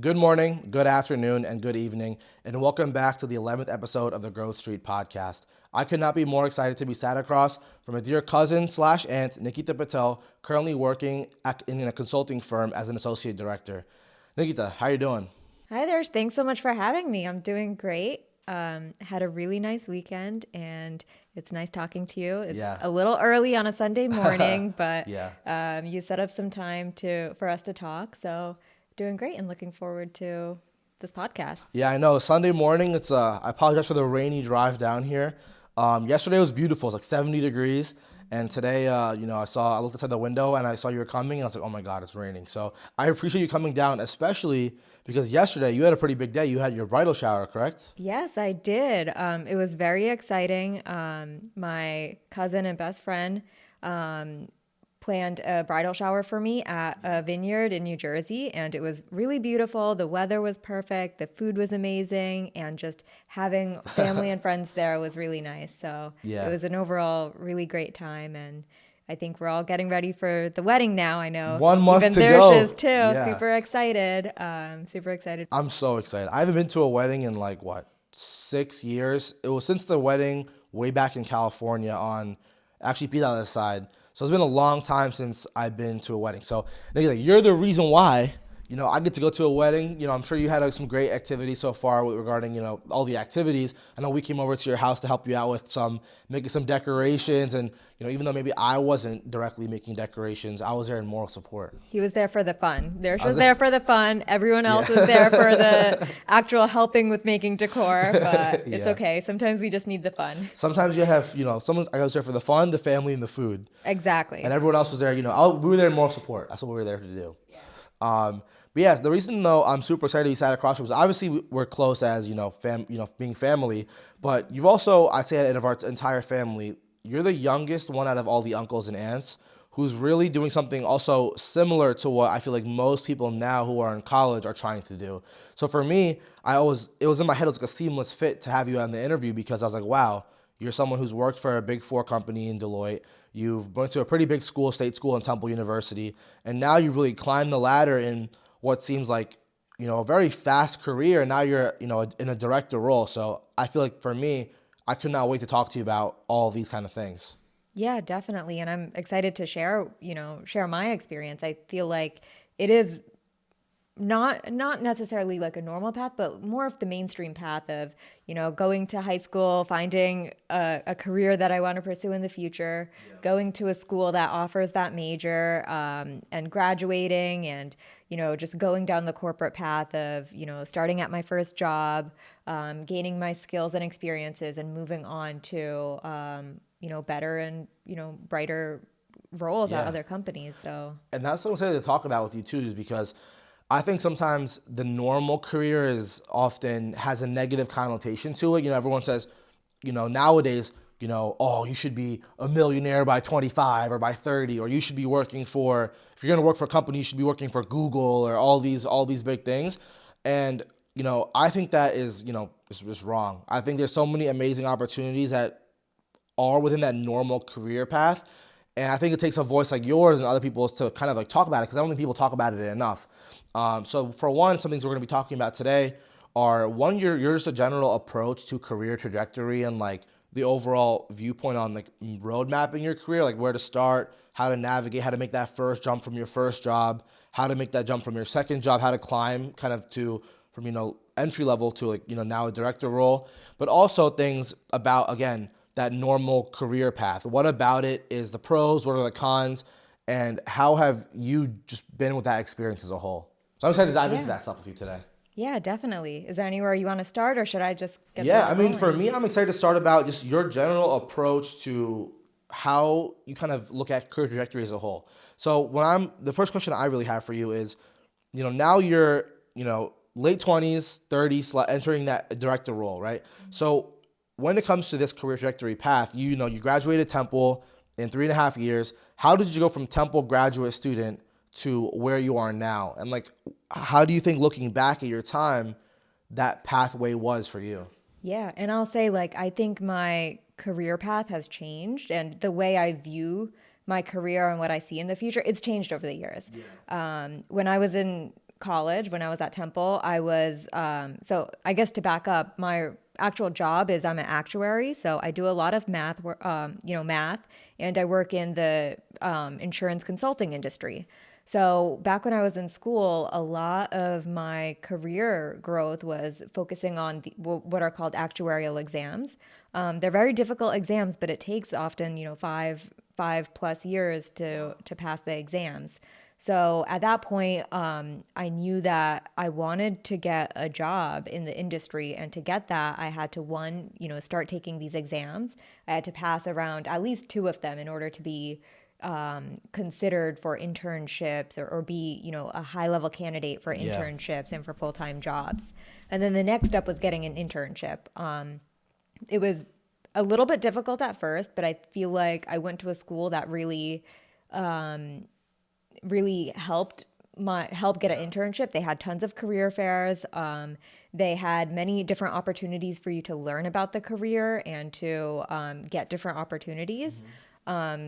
Good morning, good afternoon, and good evening, and welcome back to the 11th episode of the Growth Street podcast. I could not be more excited to be sat across from a dear cousin slash aunt, Nikhita Patel, currently working in a consulting firm as an associate director. Nikhita, how you doing? Hi there. Thanks so much for having me. I'm doing great. Had a really nice weekend, and it's nice talking to you. It's Yeah. a little early on a Sunday morning, but Yeah. you set up some time for us to talk. So doing great, and looking forward to this podcast. Yeah, I know. Sunday morning, I apologize for the rainy drive down here. Yesterday was beautiful. It's like 70 degrees. And today, I looked outside the window and I saw you were coming and I was like, oh my God, it's raining. So I appreciate you coming down, especially because yesterday you had a pretty big day. You had your bridal shower, correct? Yes, I did. It was very exciting. My cousin and best friend planned a bridal shower for me at a vineyard in New Jersey, and it was really beautiful. The weather was perfect, the food was amazing, and just having family and friends there was really nice. So it Yeah. was an overall really great time, and I think we're all getting ready for the wedding now. I know 1 month even to Thiersch go. is too. Yeah. Super excited. Super excited. I'm so excited. I haven't been to a wedding in like what, 6 years? It was since the wedding way back in California on actually Pete on the side. So it's been a long time since I've been to a wedding. So Nikita, you're the reason why, I get to go to a wedding. I'm sure you had some great activities so far regarding, all the activities. I know we came over to your house to help you out with making some decorations. And, even though maybe I wasn't directly making decorations, I was there in moral support. He was there for the fun. Thiersch I was was, there for the fun. Everyone else was there for the actual helping with making decor, but it's yeah. okay. Sometimes we just need the fun. Sometimes you have, I was there for the fun, the family, and the food. Exactly. And everyone else was there. We were there in moral support. That's what we were there to do. But yes, the reason though I'm super excited you sat across was obviously we're close as being family. But you've also, I'd say, out of our entire family, you're the youngest one out of all the uncles and aunts who's really doing something also similar to what I feel like most people now who are in college are trying to do. So for me, it was in my head, it was like a seamless fit to have you on the interview because I was like, wow, you're someone who's worked for a big four company in Deloitte. You've went to a pretty big school, state school in Temple University, and now you've really climbed the ladder in what seems like, a very fast career, and now you're, in a director role. So I feel like for me, I could not wait to talk to you about all these kind of things. Yeah, definitely. And I'm excited to share my experience. I feel like it is not necessarily like a normal path, but more of the mainstream path of, going to high school, finding a career that I want to pursue in the future, going to a school that offers that major, and graduating and, just going down the corporate path of, starting at my first job, gaining my skills and experiences and moving on to, better and, brighter roles at Yeah. other companies. So And that's what I'm excited to talk about with you too, is because I think sometimes the normal career is often has a negative connotation to it. Everyone says, nowadays, oh, you should be a millionaire by 25 or by 30, or you should be working for, if you're going to work for a company, you should be working for Google or all these big things. And, I think that is just wrong. I think there's so many amazing opportunities that are within that normal career path. And I think it takes a voice like yours and other people's to kind of like talk about it because I don't think people talk about it enough. So for one, some things we're going to be talking about today are one, your just a general approach to career trajectory and like the overall viewpoint on like road mapping your career, like where to start, how to navigate, how to make that first jump from your first job, how to make that jump from your second job, how to climb kind of to from entry level to like now a director role, but also things about again that normal career path. What about it is the pros? What are the cons? And how have you just been with that experience as a whole? So I'm excited to dive into yeah. that stuff with you today. Yeah, definitely. Is there anywhere you want to start, or should I just get the Yeah, ball I mean, for rolling? me, I'm excited to start about just your general approach to how you kind of look at career trajectory as a whole. So the first question I really have for you is, now you're, late 20s, 30s, entering that director role, right? So when it comes to this career trajectory path, you graduated Temple in 3.5 years. How did you go from Temple graduate student to where you are now? And like, how do you think looking back at your time, that pathway was for you? Yeah, and I'll say like I think my career path has changed, and the way I view my career and what I see in the future, it's changed over the years. When I was in college, when I was at Temple, I was, so I guess to back up, my actual job is I'm an actuary. So I do a lot of math, math, and I work in the insurance consulting industry. So back when I was in school, a lot of my career growth was focusing on what are called actuarial exams. They're very difficult exams, but it takes often, five plus years to pass the exams. So at that point, I knew that I wanted to get a job in the industry, and to get that, I had to start taking these exams. I had to pass around at least two of them in order to be considered for internships, or be, a high level candidate for Yeah. internships and for full time jobs. And then the next step was getting an internship. It was a little bit difficult at first, but I feel like I went to a school that really help get an internship. They had tons of career fairs. They had many different opportunities for you to learn about the career and to get different opportunities.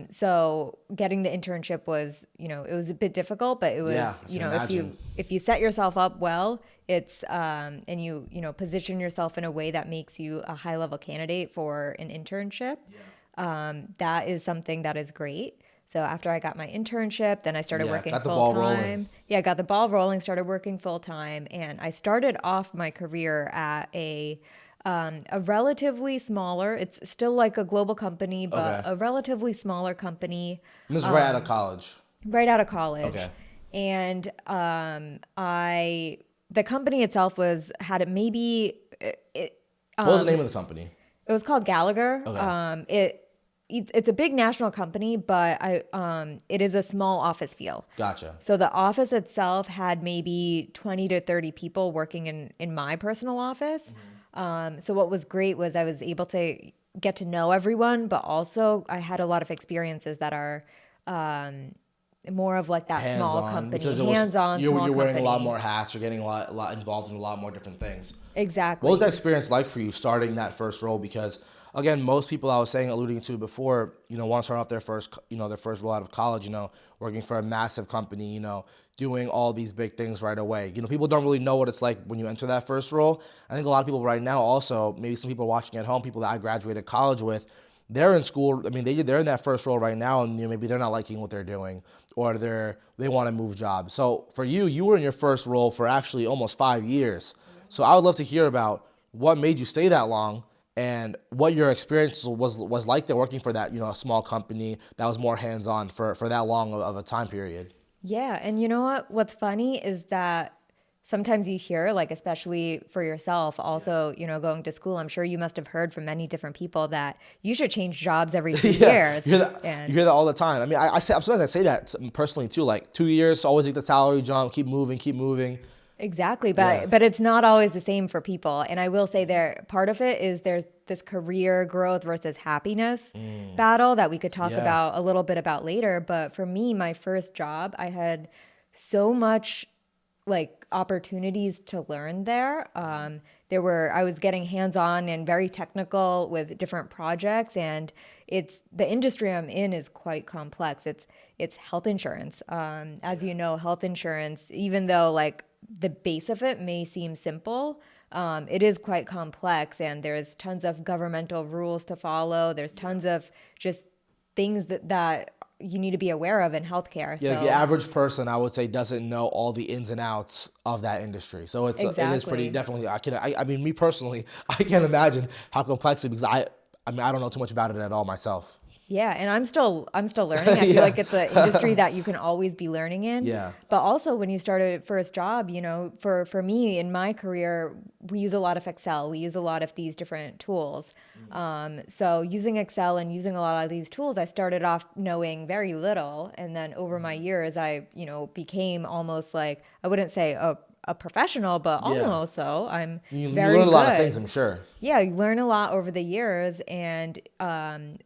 So getting the internship was, it was a bit difficult, but it was, Yeah, I can imagine. if you set yourself up well, it's and position yourself in a way that makes you a high level candidate for an internship. That is something that is great. So after I got my internship, then I started Yeah, working got the full ball rolling. time. Yeah, got the ball rolling, started working full time, and I started off my career at a relatively smaller, it's still like a global company, but Okay. a relatively smaller company And this is right out of college. right out of college. Okay. And the company itself had it maybe, What was the name of the company? it was called Gallagher. Okay. It's a big national company, but it is a small office feel. Gotcha. So the office itself had maybe 20 to 30 people working in my personal office. So what was great was I was able to get to know everyone, but also I had a lot of experiences that are more of like that small Hands-on, company, because it was hands-on you're small wearing a lot company. more hats. You're getting a lot involved in a lot more different things. Exactly. What was that experience like for you starting that first role? Because again, most people I was alluding to before, want to start off their first role out of college, working for a massive company, doing all these big things right away. People don't really know what it's like when you enter that first role. I think a lot of people right now also, maybe some people watching at home, people that I graduated college with, they're in school. I mean, they're in that first role right now, and maybe they're not liking what they're doing, or they want to move jobs. So for you, you were in your first role for actually almost 5 years. So I would love to hear about what made you stay that long, and what your experience was like there working for that a small company that was more hands on for that long of a time period. Yeah, and you know what? What's funny is that sometimes you hear, like, especially for yourself, also, going to school, I'm sure you must have heard from many different people that you should change jobs every 2 years. You hear that. You And hear that all the time. I mean, sometimes I say that personally too. Like 2 years, always take the salary jump, keep moving, keep moving. exactly, Yeah. but it's not always the same for people. And I will say part of it is there's this career growth versus happiness battle that we could talk Yeah. about a little bit about later. But for me, my first job, I had so much like opportunities to learn there. I was getting hands-on and very technical with different projects, and the industry I'm in is quite complex. It's health insurance. As you know, health insurance, even though like the base of it may seem simple, it is quite complex, and there's tons of governmental rules to follow. There's tons of just things that you need to be aware of in healthcare. Yeah, So the average person, I would say, doesn't know all the ins and outs of that industry. So it is pretty exactly. definitely. I mean, me personally, I can't imagine how complex it is, because I mean, I don't know too much about it at all myself. Yeah, and I'm still learning. I feel Yeah. like it's an industry that you can always be learning in. Yeah. But also when you start a first job, for me in my career, we use a lot of Excel. We use a lot of these different tools. So using Excel and using a lot of these tools, I started off knowing very little, and then over my years, I became almost like, I wouldn't say a professional, but Yeah. almost so. I'm You very learn a lot of good. things, I'm sure. Yeah, you learn a lot over the years. And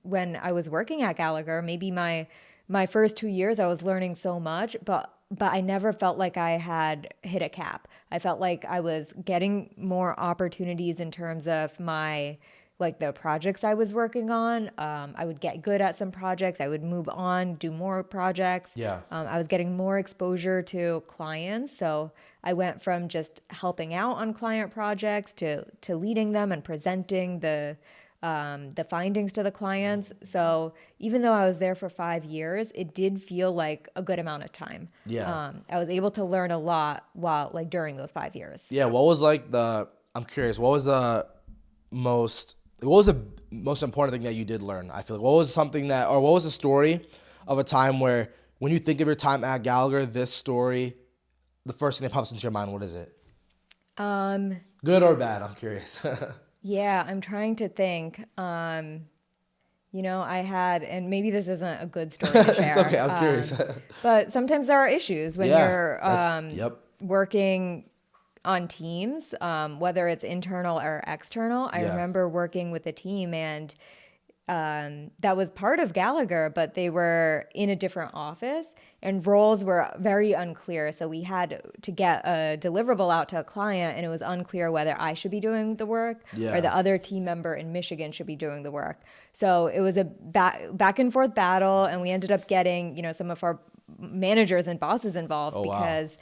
when I was working at Gallagher, maybe my first 2 years, I was learning so much, but I never felt like I had hit a cap. I felt like I was getting more opportunities in terms of my like the projects I was working on. I would get good at some projects. I would move on, do more projects. Yeah. I was getting more exposure to clients. So I went from just helping out on client projects to leading them and presenting the findings to the clients. So even though I was there for 5 years, it did feel like a good amount of time. Yeah. I was able to learn a lot while like during those 5 years. Yeah. What was like I'm curious, what was the most important thing that you did learn? I feel like what was something that, or what was a story of a time where when you think of your time at Gallagher, this story, the first thing that pops into your mind, what is it? Good or bad? I'm curious. Yeah, I'm trying to think. I had, and maybe this isn't a good story to share. It's okay. I'm curious. But sometimes there are issues when Yeah, you're yep. working on teams, whether it's internal or external. I Yeah. remember working with a team and that was part of Gallagher, but they were in a different office and roles were very unclear. So we had to get a deliverable out to a client and it was unclear whether I should be doing the work Yeah. or the other team member in Michigan should be doing the work. So it was a back and forth battle and we ended up getting, some of our managers and bosses involved Oh, wow. because,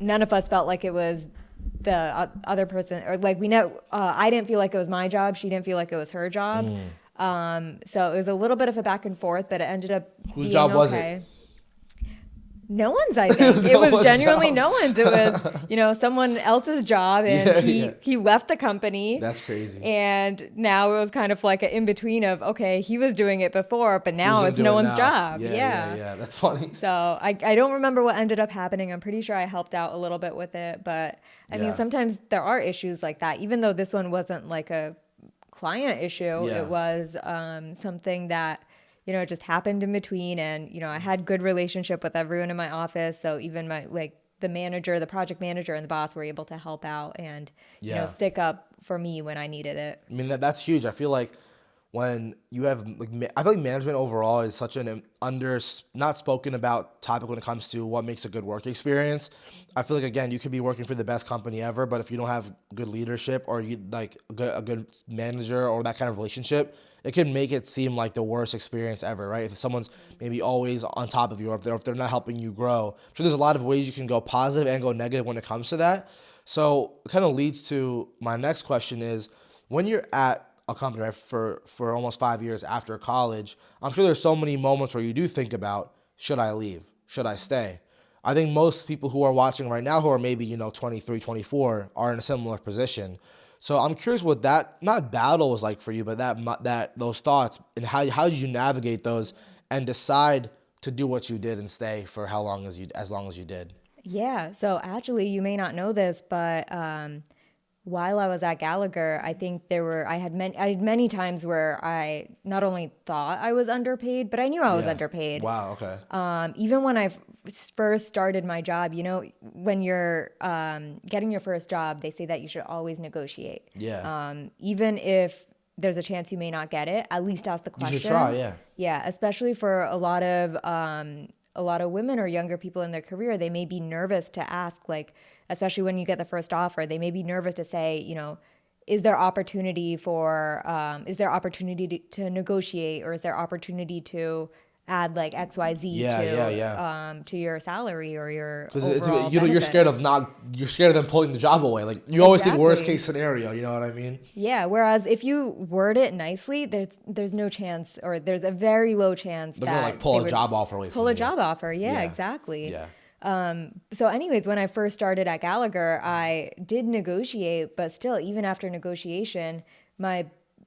none of us felt like it was the other person, or like I didn't feel like it was my job. She didn't feel like it was her job. So it was a little bit of a back and forth, but it ended up Whose being job was okay. it? No one's, I think. It No was one's genuinely job. no one's. It was, someone else's job and Yeah. he left the company. That's crazy. And now it was kind of like an in-between of, okay, he was doing it before, but now Who's it's gonna no do it one's now? job. Yeah. That's funny. So I don't remember what ended up happening. I'm pretty sure I helped out a little bit with it. But I mean, Yeah. sometimes there are issues like that, even though this one wasn't like a client issue. Yeah. It was something that, just happened in between. And, I had good relationship with everyone in my office. So even the manager, the project manager and the boss were able to help out and, Yeah. stick up for me when I needed it. I mean, that's huge. I feel like when you have, I feel like management overall is such an not spoken about topic when it comes to what makes a good work experience. I feel like, again, you could be working for the best company ever, but if you don't have good leadership or you like a good manager or that kind of relationship, it can make it seem like the worst experience ever, right? If someone's maybe always on top of you or if they're not helping you grow. So there's a lot of ways you can go positive and go negative when it comes to that. So it kind of leads to my next question is, when you're at a company, right, for almost 5 years after college, I'm sure there's so many moments where you do think about, should I leave? Should I stay? I think most people who are watching right now who are maybe, 23, 24 are in a similar position. So I'm curious what that, not battle was like for you, but that those thoughts and how did you navigate those and decide to do what you did and stay for as long as you did? Yeah. So actually, you may not know this, but while I was at Gallagher, I think I had many times where I not only thought I was underpaid, but I knew I was Yeah. underpaid. Wow. Okay. Even when I first started my job, when you're getting your first job, they say that you should always negotiate. Yeah. Even if there's a chance you may not get it, at least ask the You question. should try. Yeah. Yeah, especially for a lot of women or younger people in their career, they may be nervous to ask, like, especially when you get the first offer, they may be nervous to say, is there opportunity to negotiate, or is there opportunity to add like XYZ to your salary or your overall You're benefits? scared of them pulling the job away. Like you always think worst Exactly. case scenario. You know what I mean? Yeah. Whereas if you word it nicely, there's no chance, or there's a very low chance They're that gonna like pull they a would job offer away from pull a you. job offer. Yeah, Yeah. exactly. Yeah. So anyways, when I first started at Gallagher, I did negotiate, but still, even after negotiation,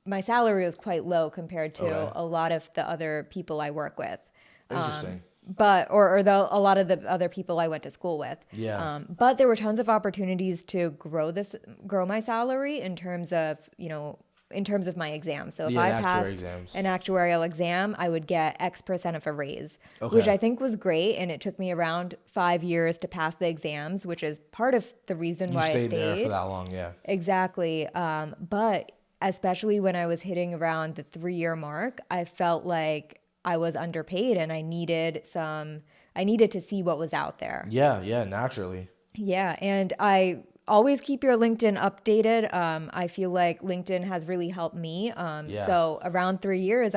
my salary was quite low compared to Okay. a lot of the other people I work with. Interesting. But a lot of the other people I went to school with. Yeah. But there were tons of opportunities to grow my salary in terms of my exam. So if Yeah, I actuary passed exams. an actuarial exam, I would get X% of a raise, Okay. which I think was great. And it took me around 5 years to pass the exams, which is part of the reason You why I stayed stayed. there for that long. Yeah. Exactly. But especially when I was hitting around the 3-year mark, I felt like I was underpaid and I needed to see what was out there. Yeah. Yeah. Naturally. Yeah, and I always keep your LinkedIn updated. I feel like LinkedIn has really helped me. Yeah. So around 3 years,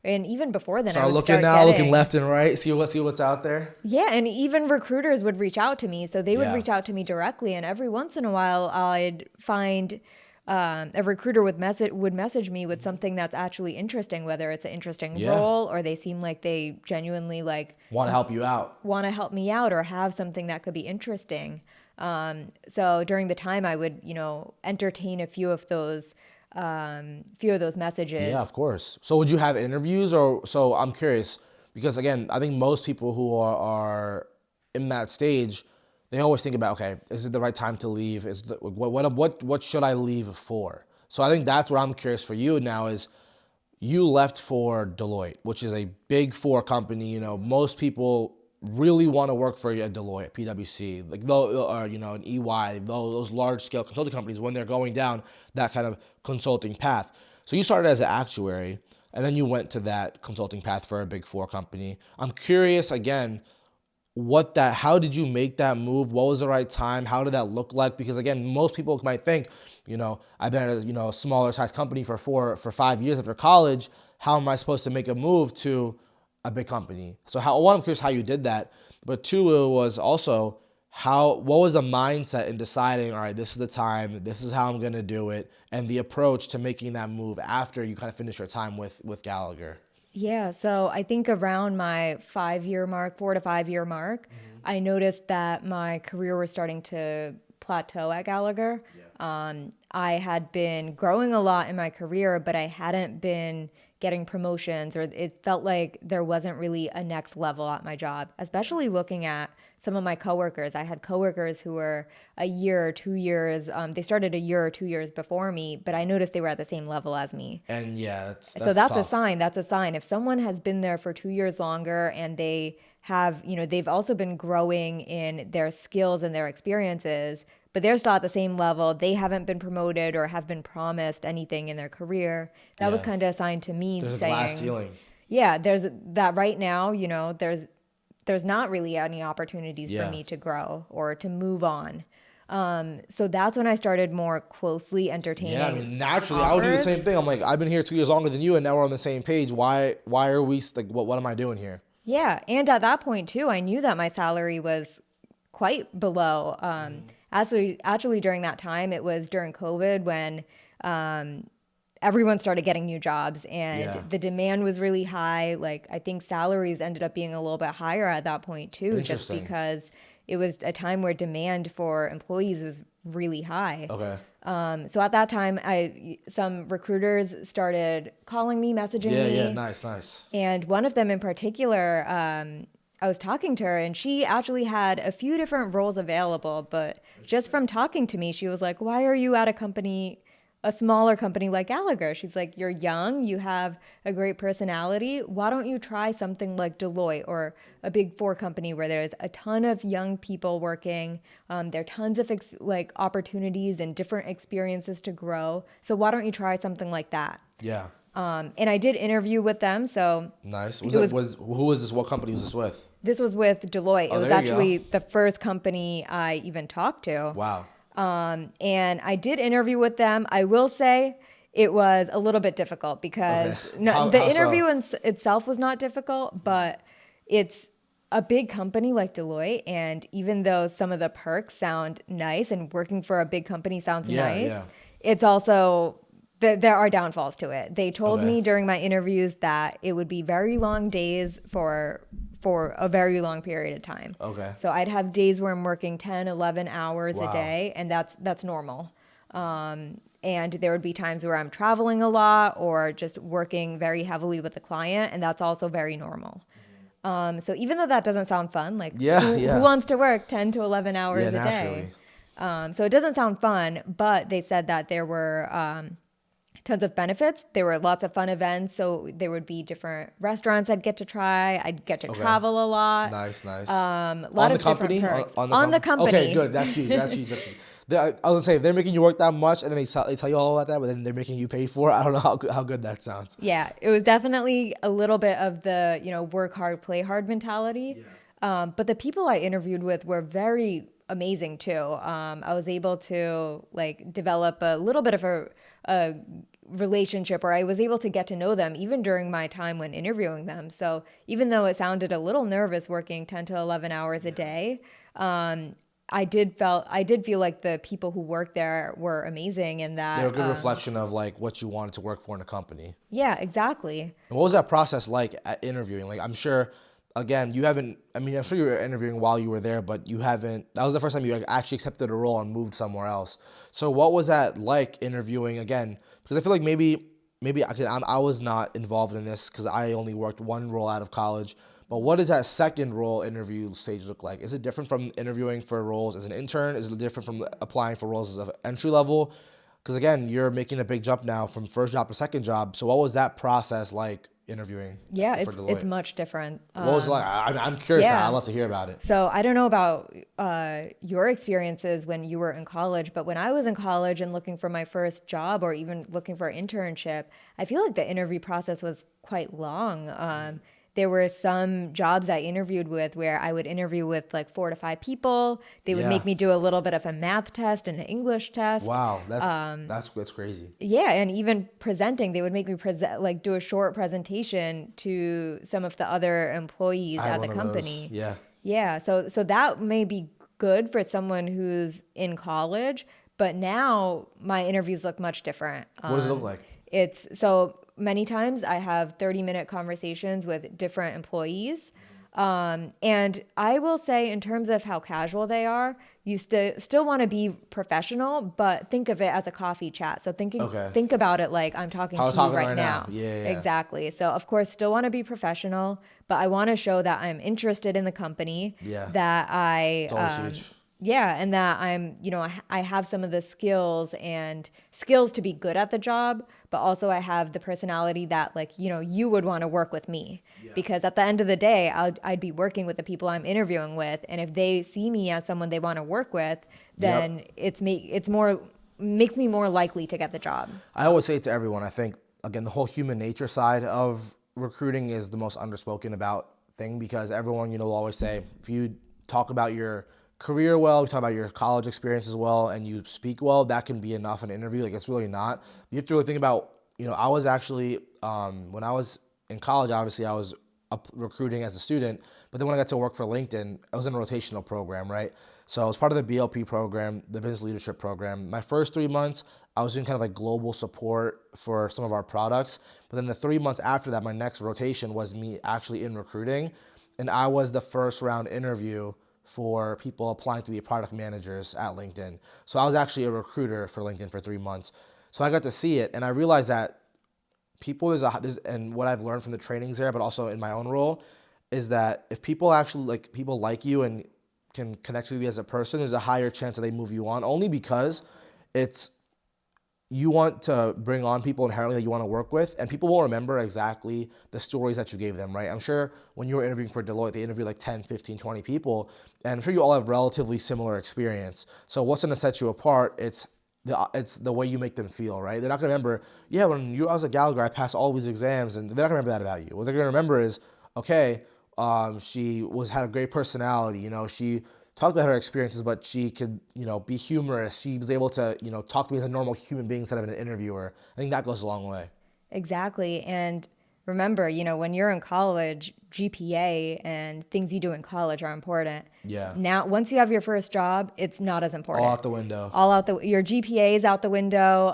and even before then, I Start would looking start now, looking getting, left and right, see what's out there. yeah, and even recruiters would reach out to me. So they would Yeah. reach out to me directly, and every once in a while, I'd find a recruiter would message me with something that's actually interesting, whether it's an interesting Yeah. role or they seem like they genuinely like Want to help you out. want to help me out or have something that could be interesting. So during the time, I would, entertain a few of those messages. Yeah, of course. So would you have interviews or so I'm curious because again, I think most people who are in that stage, they always think about, okay, is it the right time to leave? What should I leave for? So I think that's what I'm curious for you now is you left for Deloitte, which is a big four company. Most people really want to work for a Deloitte, PwC, like an EY, those large scale consulting companies when they're going down that kind of consulting path. So you started as an actuary, and then you went to that consulting path for a big four company. I'm curious again, how did you make that move? What was the right time? How did that look like? Because again, most people might think, I've been at a smaller size company for 5 years after college. How am I supposed to make a move to a big company? So one, I'm curious how you did that, but two, it was also what was the mindset in deciding, all right, this is the time, this is how I'm gonna do it, and the approach to making that move after you kind of finish your time with Gallagher. Yeah, so I think around my 5 year mark, 4 to 5 year mark, I noticed that my career was starting to plateau at Gallagher. I had been growing a lot in my career, but I hadn't been getting promotions, or it felt like there wasn't really a next level at my job, especially looking at some of my coworkers. I had coworkers who were a year or 2 years, they started a year or 2 years before me, but I noticed they were at the same level as me. And yeah, that's So that's a tough. sign. That's a sign. If someone has been there for 2 years longer and they have, they've also been growing in their skills and their experiences, but they're still at the same level, they haven't been promoted or have been promised anything in their career. That was Yeah. kind of a sign to me There's a glass saying, ceiling. yeah, there's that right now, there's not really any opportunities for Yeah. me to grow or to move on. So that's when I started more closely entertaining. Yeah, I mean, naturally, I would do the offers. same thing. I'm like, I've been here 2 years longer than you, and now we're on the same page. Why are we like, what am I doing here? Yeah, and at that point too, I knew that my salary was quite below. Actually, during that time, it was during COVID when everyone started getting new jobs, and Yeah. the demand was really high. Like I think salaries ended up being a little bit higher at that point too, just Interesting. because it was a time where demand for employees was really high. Okay. So at that time, some recruiters started calling me, messaging me. Yeah, nice. And one of them in particular, I was talking to her, and she actually had a few different roles available. But just from talking to me, she was like, "Why are you at a smaller company like Gallagher?" She's like, "You're young, you have a great personality. Why don't you try something like Deloitte or a big four company where there's a ton of young people working? There are tons of opportunities and different experiences to grow. So why don't you try something like that?" Yeah. And I did interview with them. So Nice. Who was this? What company was this with? this was with Deloitte. Oh, It was there you go. actually the first company I even talked to. Wow. And I did interview with them. I will say it was a little bit difficult because Okay. How the so? interview itself was not difficult, but it's a big company like Deloitte. And even though some of the perks sound nice and working for a big company sounds nice, Yeah. it's also there are downfalls to it. They told Okay. me during my interviews that it would be very long days for a very long period of time. Okay. So I'd have days where I'm working 10, 11 hours Wow. a day, and that's normal. And there would be times where I'm traveling a lot or just working very heavily with the client, and that's also very normal. So even though that doesn't sound fun, like Yeah, who yeah. wants to work 10 to 11 hours Yeah, a naturally. day? So it doesn't sound fun, but they said that there were tons of benefits. There were lots of fun events. So there would be different restaurants I'd get to try. I'd get to travel a lot. Nice. A lot On of the different company? perks. On the company. Okay, good. That's huge. That's huge. I was gonna say if they're making you work that much, and then they tell you all about that, but then they're making you pay for it. I don't know how good that sounds. Yeah, it was definitely a little bit of the, work hard, play hard mentality. But the people I interviewed with were very amazing too. I was able to like develop a little bit of a relationship, or I was able to get to know them even during my time when interviewing them. So even though it sounded a little nervous working 10 to 11 hours a day, I did feel like the people who worked there were amazing, and They're a that good reflection of like what you wanted to work for in a company. yeah, exactly. And what was that process like at interviewing? Like, I'm sure, again, you haven't, I mean, I'm sure you were interviewing while you were there, but you haven't, that was the first time you like, actually accepted a role and moved somewhere else. So what was that like interviewing again? Because I feel like maybe I was not involved in this because I only worked one role out of college. But what does that second role interview stage look like? Is it different from interviewing for roles as an intern? Is it different from applying for roles as an entry level? Because again, you're making a big jump now from first job to second job. So what was that process like interviewing Yeah, for it's Deloitte? much different. What was it like? I'm curious now. I'd Yeah. love to hear about it. So I don't know about your experiences when you were in college, but when I was in college and looking for my first job or even looking for an internship, I feel like the interview process was quite long. There were some jobs I interviewed with where I would interview with like 4 to 5 people. They would Yeah. make me do a little bit of a math test and an English test. Wow, that's crazy. Yeah, and even presenting, they would make me present, like do a short presentation to some of the other employees I had at the one of those. company. Yeah. Yeah, so that may be good for someone who's in college, but now my interviews look much different. What does it look like? It's so many times I have 30-minute conversations with different employees. And I will say, in terms of how casual they are, you still want to be professional, but think of it as a coffee chat. So Okay. think about it like I'm talking How to we're you talking right right now. now. Yeah, yeah. Exactly. So of course, still want to be professional, but I want to show that I'm interested in the company. Yeah. That I It's always huge. yeah, and that I'm, I have some of the skills to be good at the job, but also I have the personality that like, you would want to work with me. Because at the end of the day, I'd be working with the people I'm interviewing with, and if they see me as someone they want to work with, then it's makes me more likely to get the job. I always say to everyone, I think, again, the whole human nature side of recruiting is the most underspoken about thing because everyone, will always say, if you talk about your career well, you talk about your college experience as well, and you speak well, that can be enough in an interview. Like, it's really not. You have to really think about, I was actually, when I was in college, obviously I was recruiting as a student, but then when I got to work for LinkedIn, I was in a rotational program, right? So I was part of the BLP program, the business leadership program. My first 3 months, I was doing kind of like global support for some of our products. But then the 3 months after that, my next rotation was me actually in recruiting. And I was the first round interview for people applying to be product managers at LinkedIn. So I was actually a recruiter for LinkedIn for 3 months. So I got to see it, and I realized that and what I've learned from the trainings there, but also in my own role, is that if people actually people like you and can connect with you as a person, there's a higher chance that they move you on. Only because you want to bring on people inherently that you want to work with, and people will remember exactly the stories that you gave them, right? I'm sure when you were interviewing for Deloitte, they interviewed like 10, 15, 20 people, and I'm sure you all have relatively similar experience. So what's going to set you apart? It's the way you make them feel, right? They're not going to remember, yeah, when I was at Gallagher, I passed all these exams, and they're not going to remember that about you. What they're going to remember is, okay, she had a great personality, she talked about her experiences, but she could, be humorous. She was able to, talk to me as a normal human being instead of an interviewer. I think that goes a long way. Exactly. And remember, when you're in college, GPA and things you do in college are important. Yeah. Now, once you have your first job, it's not as important. All out the window. Your GPA is out the window,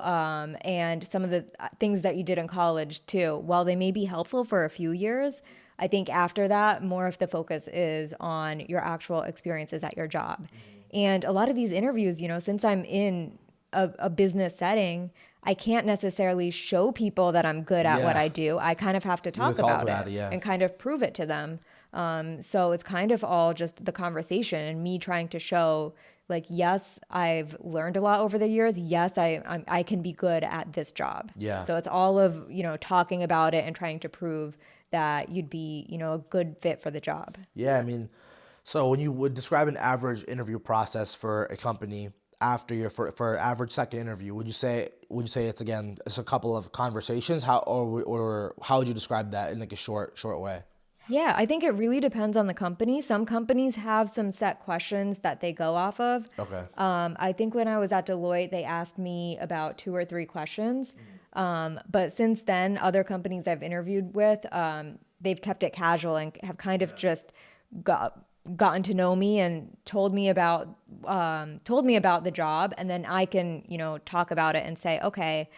and some of the things that you did in college too. While they may be helpful for a few years, I think after that, more of the focus is on your actual experiences at your job. And a lot of these interviews, since I'm in a business setting, I can't necessarily show people that I'm good at what I do. I kind of have to talk about it and kind of prove it to them. So it's kind of all just the conversation and me trying to show, like, yes, I've learned a lot over the years. Yes, I can be good at this job. Yeah. So it's all of, talking about it and trying to prove that you'd be, a good fit for the job. Yeah, I mean, so when you would describe an average interview process for a company after for average second interview, would you say it's a couple of conversations? Or how would you describe that in like a short way? Yeah, I think it really depends on the company. Some companies have some set questions that they go off of. Okay. I think when I was at Deloitte, they asked me about two or three questions. But since then, other companies I've interviewed with, they've kept it casual and have kind of just gotten to know me and told me about the job, and then I can talk about it and say, okay,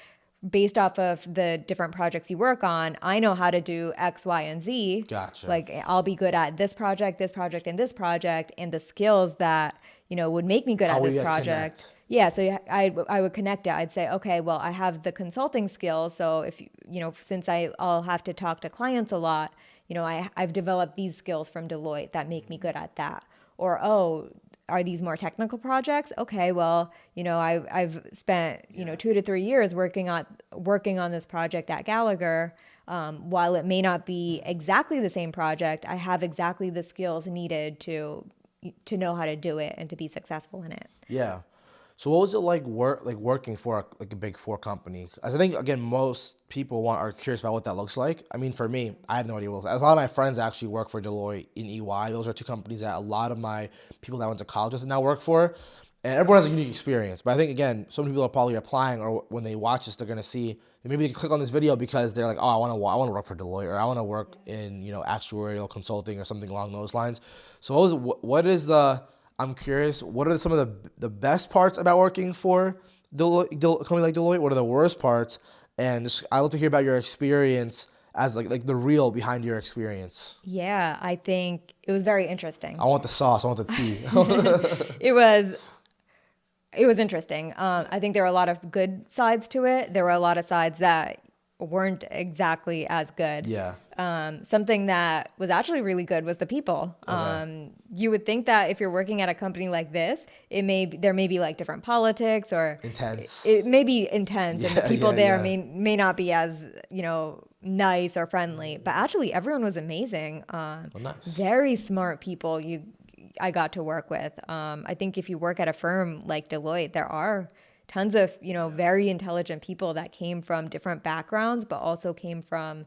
based off of the different projects you work on, I know how to do X, Y, and Z. Gotcha. Like I'll be good at this project, and this project, and the skills that would make me good How at we this project. connect. Yeah, so I would connect it. I'd say, okay, well, I have the consulting skills, so if since I'll have to talk to clients a lot, I've developed these skills from Deloitte that make me good at that. Or are these more technical projects? Okay, well, I've spent 2 to 3 years working on this project at Gallagher. While it may not be exactly the same project, I have exactly the skills needed to know how to do it and to be successful in it. Yeah. So what was it like working for a big four company? As I think again most people are curious about what that looks like. I mean, for me, I have no idea what it looks like. A lot of my friends actually work for Deloitte in EY. Those are two companies that a lot of my people that I went to college with now work for. And everyone has a unique experience. But I think again, so many people are probably applying, or when they watch this, they're gonna see. Maybe they can click on this video because they're like, oh, I want to work for Deloitte, or I want to work in actuarial consulting or something along those lines. So what is the I'm curious, what are some of the best parts about working for a company like Deloitte? What are the worst parts? And I'd love to hear about your experience as like the real behind your experience. Yeah, I think it was very interesting. I want the sauce. I want the tea. It was interesting. I think there were a lot of good sides to it. There were a lot of sides that weren't exactly as good. Yeah. Something that was actually really good was the people. Okay. You would think that if you're working at a company like this, there may be like different politics, or Intense. it may be intense, and the people there yeah. may not be as nice or friendly. But actually, everyone was amazing. Nice. Very smart people. I got to work with. I think if you work at a firm like Deloitte, there are tons of very intelligent people that came from different backgrounds, but also came from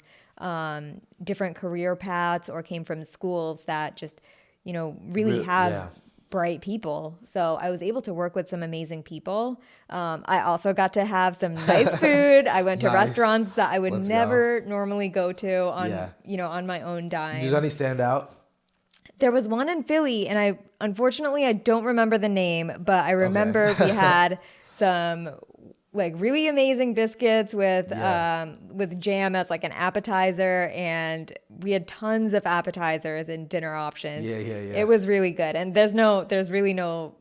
different career paths, or came from schools that just really have Yeah. bright people. So I was able to work with some amazing people. I also got to have some nice food. I went to Nice. restaurants that I would Let's never normally go to on Yeah. on my own dime. Does any stand out? There was one in Philly, and I don't remember the name, but I remember Okay. we had some like really amazing biscuits with jam as like an appetizer, and we had tons of appetizers and dinner options. Yeah. It was really good, and there's really no,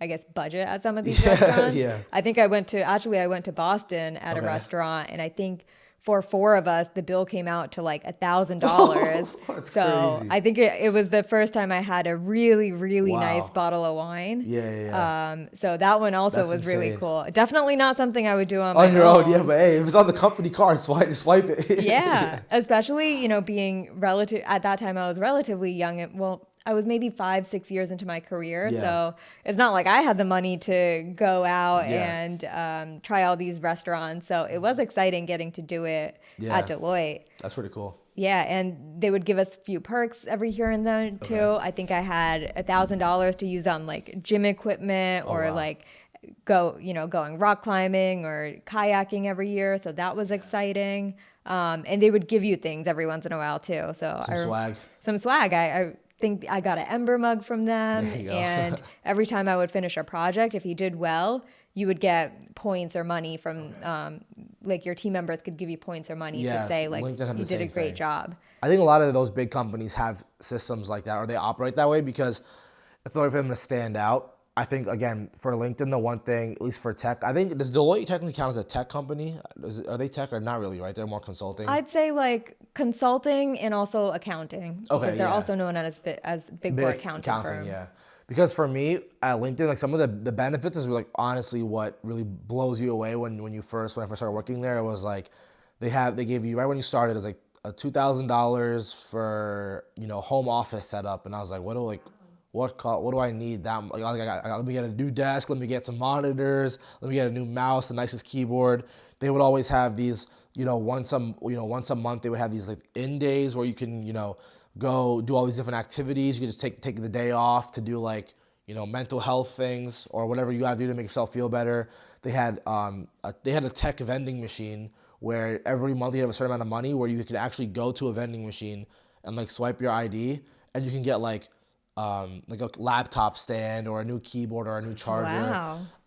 I guess, budget at some of these restaurants. Yeah. I think I went to Boston at a Okay. restaurant, and I think for four of us, the bill came out to like $1,000. That's So crazy. I think it was the first time I had a really, really Wow. nice bottle of wine. Yeah. So that one also That's was really insane. cool. Definitely not something I would do on On my your own. own, yeah, but hey, if it's on the company card, swipe it. Yeah, especially, being relative at that time, I was relatively young. Well, I was maybe 5, 6 years into my career. Yeah. So it's not like I had the money to go out Yeah. and try all these restaurants. So it was exciting getting to do it Yeah. at Deloitte. That's pretty cool. Yeah, and they would give us a few perks every here and then too. Okay. I think I had $1,000 to use on like gym equipment, or wow. like going rock climbing or kayaking every year. So that was exciting. And they would give you things every once in a while too. So Some swag. I think I got an Ember mug from them, There you go. and every time I would finish a project, if you did well, you would get points or money from like your team members could give you points or money Yeah, to say like LinkedIn had you the did a same great thing. job. I think a lot of those big companies have systems like that, or they operate that way because it's in order for them to stand out. I think, again, for LinkedIn, the one thing, at least for tech, I think, does Deloitte technically count as a tech company? Are they tech or not really, right? They're more consulting. I'd say like consulting and also accounting, Okay, because they're yeah. also known as big four accounting firm. yeah. Because for me, at LinkedIn, like some of the benefits is like honestly what really blows you away when I first started working there. It was like they gave you right when you started, it was like a $2,000 for home office setup, and I was like, what do I need that? Let me get a new desk. Let me get some monitors. Let me get a new mouse, the nicest keyboard. They would always have these, once a month they would have these like in days where you can, go do all these different activities. You could just take the day off to do like, mental health things or whatever you gotta do to make yourself feel better. They had a tech vending machine where every month you have a certain amount of money where you could actually go to a vending machine and like swipe your ID and you can get like a laptop stand or a new keyboard or a new charger.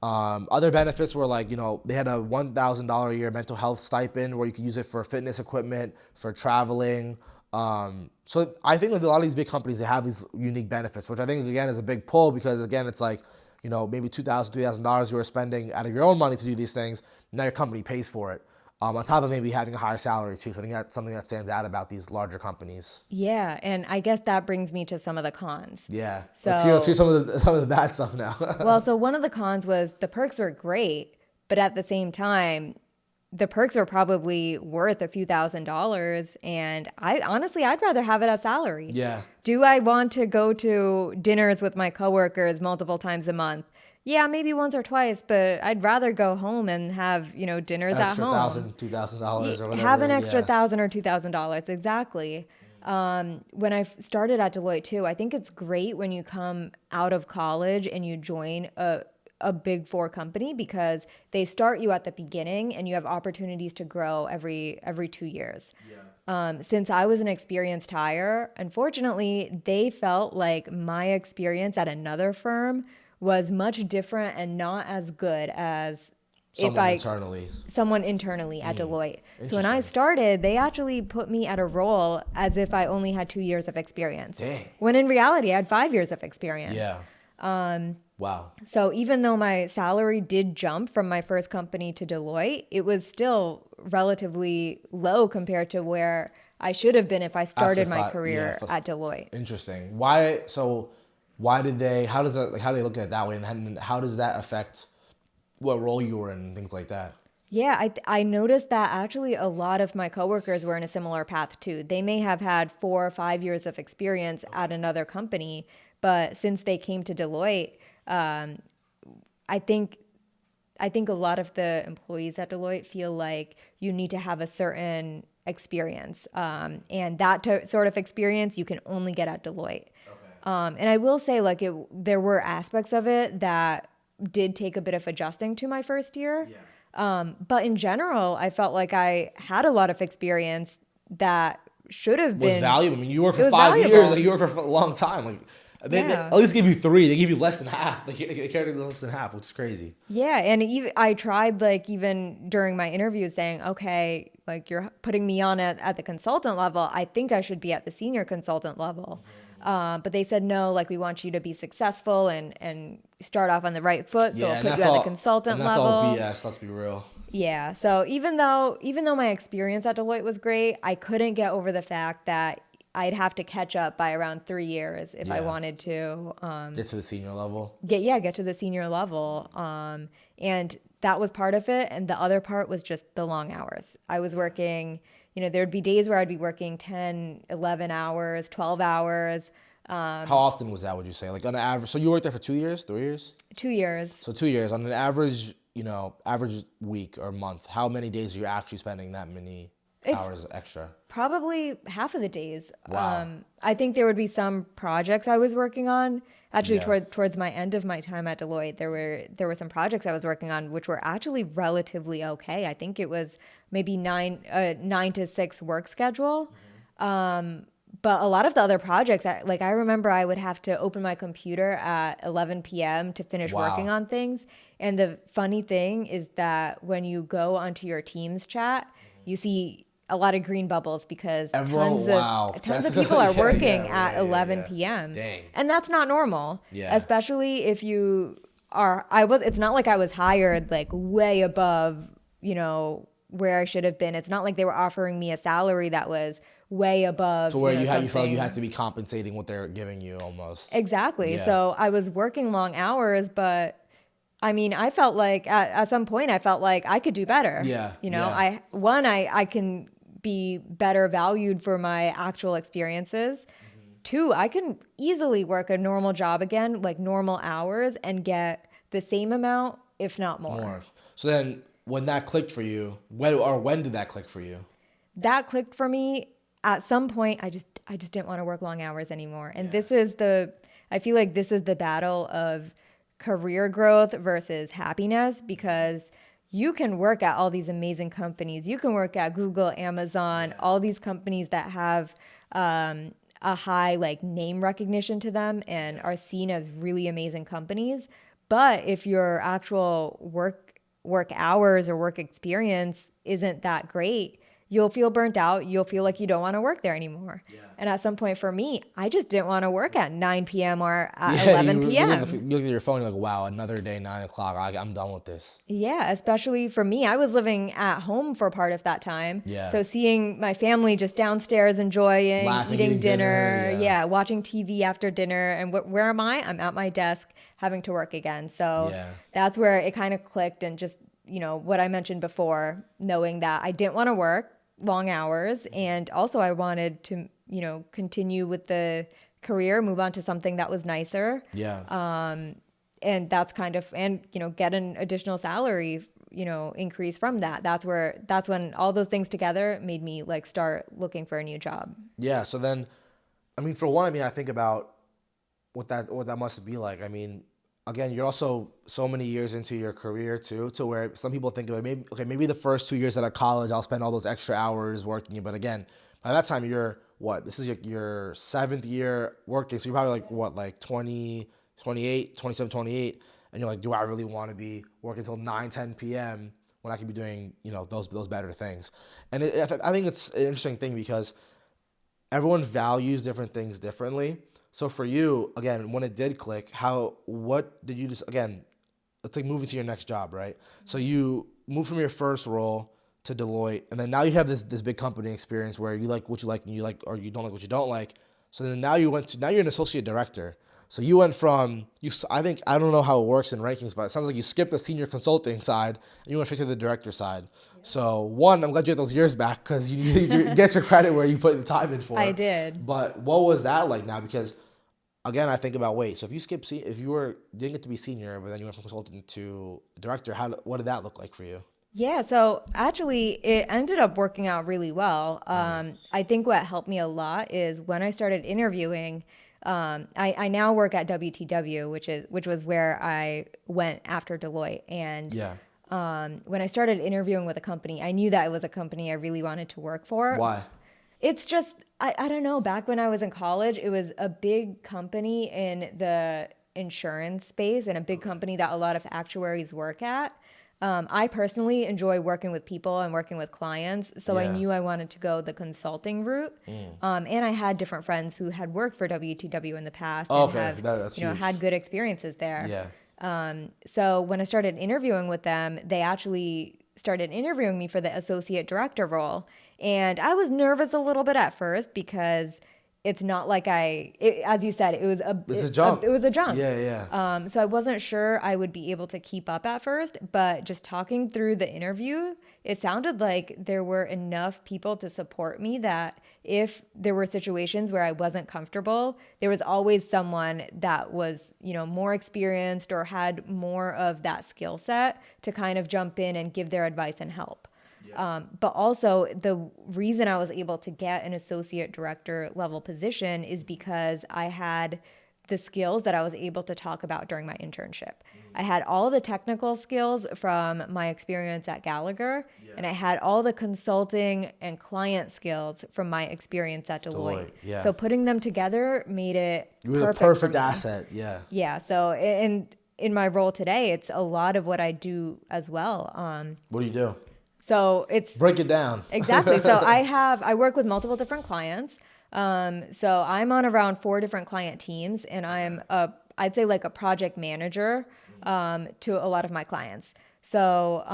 Wow. Other benefits were like, they had a $1,000 a year mental health stipend where you could use it for fitness equipment, for traveling. So I think like a lot of these big companies, they have these unique benefits, which I think again is a big pull because again, it's like, maybe $2,000, $3,000 you were spending out of your own money to do these things. Now your company pays for it. On top of maybe having a higher salary too. So I think that's something that stands out about these larger companies. Yeah, and I guess that brings me to some of the cons. Yeah. So, let's hear some of the bad stuff now. well, so one of the cons was the perks were great, but at the same time, the perks were probably worth a few $1,000s, and I'd rather have it as salary. Yeah. Do I want to go to dinners with my coworkers multiple times a month? Yeah, maybe once or twice, but I'd rather go home and have, dinners at home. $1,000, $2,000 or whatever. Have an extra $1,000 or $2,000, exactly. When I started at Deloitte too, I think it's great when you come out of college and you join a big four company because they start you at the beginning and you have opportunities to grow every 2 years. Yeah. Since I was an experienced hire, unfortunately, they felt like my experience at another firm was much different and not as good as someone internally at Deloitte. So when I started, they actually put me at a role as if I only had 2 years of experience. Dang. When in reality, I had 5 years of experience. Yeah. Wow. So even though my salary did jump from my first company to Deloitte, it was still relatively low compared to where I should have been if I started my career at Deloitte. Interesting. How do they look at it that way, and how does that affect what role you were in and things like that? Yeah, I noticed that actually a lot of my coworkers were in a similar path too. They may have had 4 or 5 years of experience at another company, but since they came to Deloitte, I think a lot of the employees at Deloitte feel like you need to have a certain experience, and that sort of experience you can only get at Deloitte. And I will say, like, there were aspects of it that did take a bit of adjusting to my first year. Yeah. But in general, I felt like I had a lot of experience that should have been valuable. I mean, you worked for 5 years. Like, you worked for a long time. Like, they at least give you 3. They give you less than half. They carried less than half, which is crazy. Yeah, and I tried, like, even during my interview saying, okay, like, you're putting me on at the consultant level. I think I should be at the senior consultant level. But they said, no, like, we want you to be successful and start off on the right foot. So we'll put you at the consultant level. That's all BS, let's be real. Yeah. So even though my experience at Deloitte was great, I couldn't get over the fact that I'd have to catch up by around 3 years if I wanted to get to the senior level. Get to the senior level. And that was part of it. And the other part was just the long hours. I was working, there'd be days where I'd be working 10, 11 hours, 12 hours. How often was that, would you say? Like on an average, so you worked there for 2 years, 3 years? 2 years. So 2 years. On an average, average week or month, how many days are you actually spending that many hours extra? Probably half of the days. Wow. I think there would be some projects I was working on. Actually, towards my end of my time at Deloitte, there were some projects I was working on which were actually relatively okay. I think it was maybe 9 to 6 work schedule. But a lot of the other projects, I remember I would have to open my computer at 11 p.m. to finish working on things. And the funny thing is that when you go onto your Teams chat, you see a lot of green bubbles because tons of people are working at 11 p.m. Dang. And that's not normal. Yeah. Especially if you are, it's not like I was hired like way above, where I should have been. It's not like they were offering me a salary that was way above. So where you felt you had to be compensating what they're giving you almost. Exactly. Yeah. So I was working long hours, but I mean, I felt like at some point I felt like I could do better. Yeah. I can be better valued for my actual experiences. 2, I can easily work a normal job again, like normal hours, and get the same amount, if not more. So then when that clicked for you, when did that click for you? That clicked for me at some point I just didn't want to work long hours anymore. And Yeah. I feel like this is the battle of career growth versus happiness, because you can work at all these amazing companies. You can work at Google, Amazon, Yeah. all these companies that have a high like name recognition to them and Yeah. are seen as really amazing companies. But if your actual work hours or work experience isn't that great, you'll feel burnt out. You'll feel like you don't want to work there anymore. Yeah. And at some point for me, I just didn't want to work at 9 p.m. or at Yeah, you 11 p.m. look at your phone, you're like, wow, another day, 9 o'clock. I'm done with this. Yeah, especially for me, I was living at home for part of that time. Yeah. So seeing my family just downstairs enjoying, Laughing, eating eating dinner. dinner, Yeah. yeah, watching TV after dinner. And where am I? I'm at my desk having to work again. So Yeah. that's where it kind of clicked, and just, what I mentioned before, knowing that I didn't want to work long hours. And also I wanted to, continue with the career, move on to something that was nicer. Yeah. And that's kind of, and get an additional salary increase from that. That's when all those things together made me like start looking for a new job. Yeah. So then, I mean, for one, I think about what that must be like. I mean, again, you're also so many years into your career too, to where some people think of it, maybe the first 2 years out of college, I'll spend all those extra hours working. But again, by that time, you're what? This is your seventh year working. So you're probably like what, like 20, 28, 27, 28. And you're like, do I really want to be working until 9, 10 p.m. when I could be doing, those better things? And I think it's an interesting thing because everyone values different things differently. So for you, again, when it did click, what did you just, again, let's like move into your next job, right? So you move from your first role to Deloitte, and then now you have this big company experience where you like what you like and you like, or you don't like what you don't like. So then now you're an associate director. So you went from I think, I don't know how it works in rankings, but it sounds like you skipped the senior consulting side and you went straight to the director side. So one, I'm glad you had those years back because you get your credit where you put the time in I for. did. But what was that like now? Because again, I think about, wait, so if you didn't get to be senior, but then you went from consultant to director, what did that look like for you? Yeah, so actually, it ended up working out really well. I think what helped me a lot is when I started interviewing. I now work at WTW, which was where I went after Deloitte. And Yeah. when I started interviewing with a company, I knew that it was a company I really wanted to work for. Why? It's just, I don't know, back when I was in college, it was a big company in the insurance space and a big company that a lot of actuaries work at. I personally enjoy working with people and working with clients, so I Yeah. knew I wanted to go the consulting route. And I had different friends who had worked for WTW in the past Oh, and okay, have, that's huge. had good experiences there. Yeah. So when I started interviewing with them, they actually started interviewing me for the associate director role. And I was nervous a little bit at first because it's not like as you said, It's a jump. it was a jump. Yeah, yeah. So I wasn't sure I would be able to keep up at first, but just talking through the interview, it sounded like there were enough people to support me that if there were situations where I wasn't comfortable, there was always someone that was, more experienced or had more of that skill set to kind of jump in and give their advice and help. But also the reason I was able to get an associate director level position is because I had the skills that I was able to talk about during my internship. I had all the technical skills from my experience at Gallagher, and I had all the consulting and client skills from my experience at Deloitte. Yeah. So putting them together made it You were the perfect for perfect me. asset. Yeah. Yeah. So in my role today, it's a lot of what I do as well. What do you do? So it's Break it down. exactly. So I work with multiple different clients. So I'm on around 4 different client teams, and I'd say like a project manager to a lot of my clients. So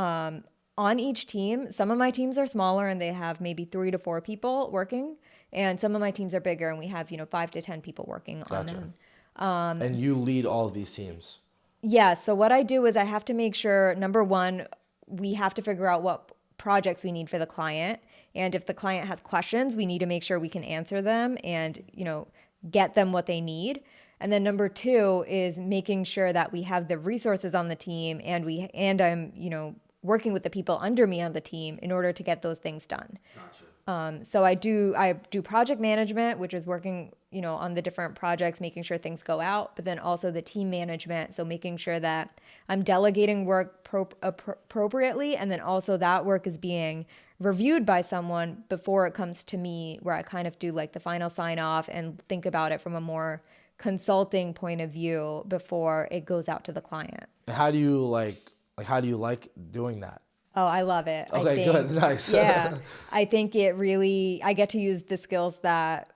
on each team, some of my teams are smaller and they have maybe 3 to 4 people working, and some of my teams are bigger and we have 5 to 10 people working on them. And you lead all of these teams. Yeah. So what I do is I have to make sure, number one, we have to figure out what projects we need for the client. And if the client has questions, we need to make sure we can answer them and, get them what they need. And then number 2 is making sure that we have the resources on the team and I'm, working with the people under me on the team in order to get those things done. Gotcha. So I do project management, which is working, on the different projects, making sure things go out, but then also the team management. So making sure that I'm delegating work appropriately. And then also that work is being reviewed by someone before it comes to me, where I kind of do like the final sign off and think about it from a more consulting point of view before it goes out to the client. How do you how do you like doing that? Oh, I love it. Okay, good, nice. Yeah, I think I get to use the skills that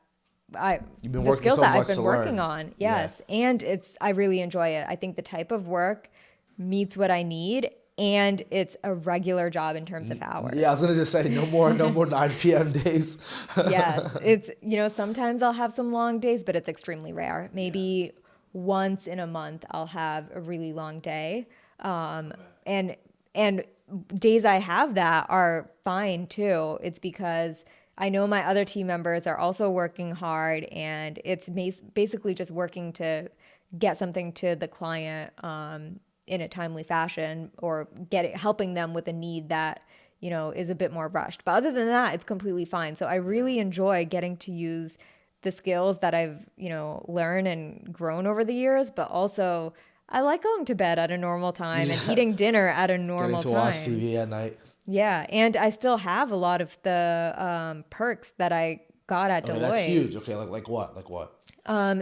You've been working so I've much been to working learn. on. Yes. Yeah. And I really enjoy it. I think the type of work meets what I need, and it's a regular job in terms of hours. Yeah, I was gonna just say no more 9 p.m. days. Yes. It's, sometimes I'll have some long days, but it's extremely rare. Maybe once in a month I'll have a really long day. And days I have that are fine too. It's because I know my other team members are also working hard, and it's basically just working to get something to the client in a timely fashion, or helping them with a need that, is a bit more rushed. But other than that, it's completely fine. So I really enjoy getting to use the skills that I've, learned and grown over the years, but also I like going to bed at a normal time and eating dinner at a normal Getting to time. watch TV at night. Yeah, and I still have a lot of the perks that I got at Deloitte. That's huge. Okay, like what? Like what?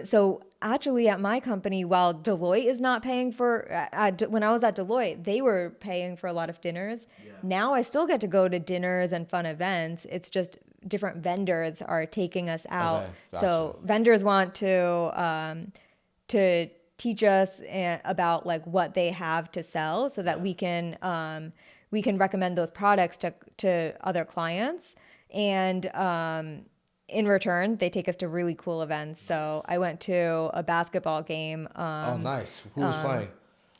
So actually, at my company, while Deloitte is not paying for, when I was at Deloitte, they were paying for a lot of dinners. Yeah. Now I still get to go to dinners and fun events. It's just different vendors are taking us out. Okay, gotcha. So vendors want to teach us about like what they have to sell, so that we can recommend those products to other clients, and in return they take us to really cool events. So I went to a basketball game. Oh, nice. Who was playing?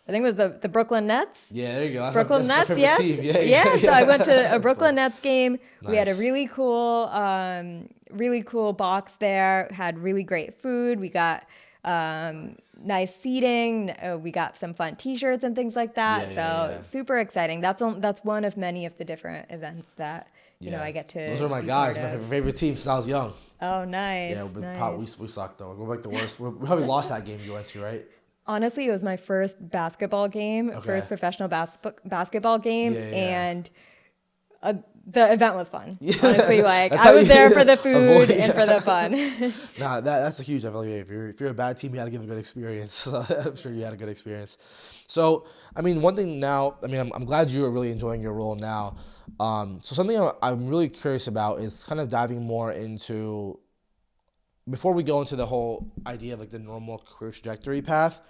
I think it was the Brooklyn Nets. Yeah, there you go. That's Brooklyn my Nets, favorite yes. team. Yeah. So I went to a Brooklyn Nets game. Nice. We had a really cool box there. Had really great food. We got nice seating. We got some fun T-shirts and things like that. Yeah. Super exciting. That's one of many of the different events that I get to. Those are my guys. My favorite team since I was young. Oh, nice. Yeah, but nice. we sucked though. We're like the worst. We probably lost that game you went to, right? Honestly, it was my first basketball game, first professional basketball game, and the event was fun. Honestly, like I was there for the food and for the fun. Nah, that's a huge. I feel like if you're a bad team, you got to give a good experience. So I'm sure you had a good experience. So I mean, one thing now. I mean, I'm glad you are really enjoying your role now. So something I'm really curious about is kind of diving more into. Before we go into the whole idea of like the normal career trajectory path,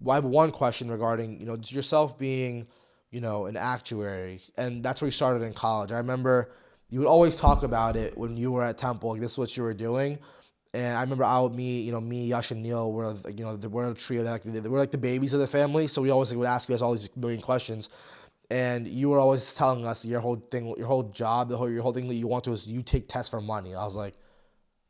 I have one question regarding, yourself being, an actuary, and that's where you started in college. I remember you would always talk about it when you were at Temple, like this is what you were doing. And I remember me, Yash, and Neil were, we're a trio that we're like the babies of the family. So we always would ask you guys all these million questions. And you were always telling us your whole job, your whole thing that you want to is you take tests for money. I was like,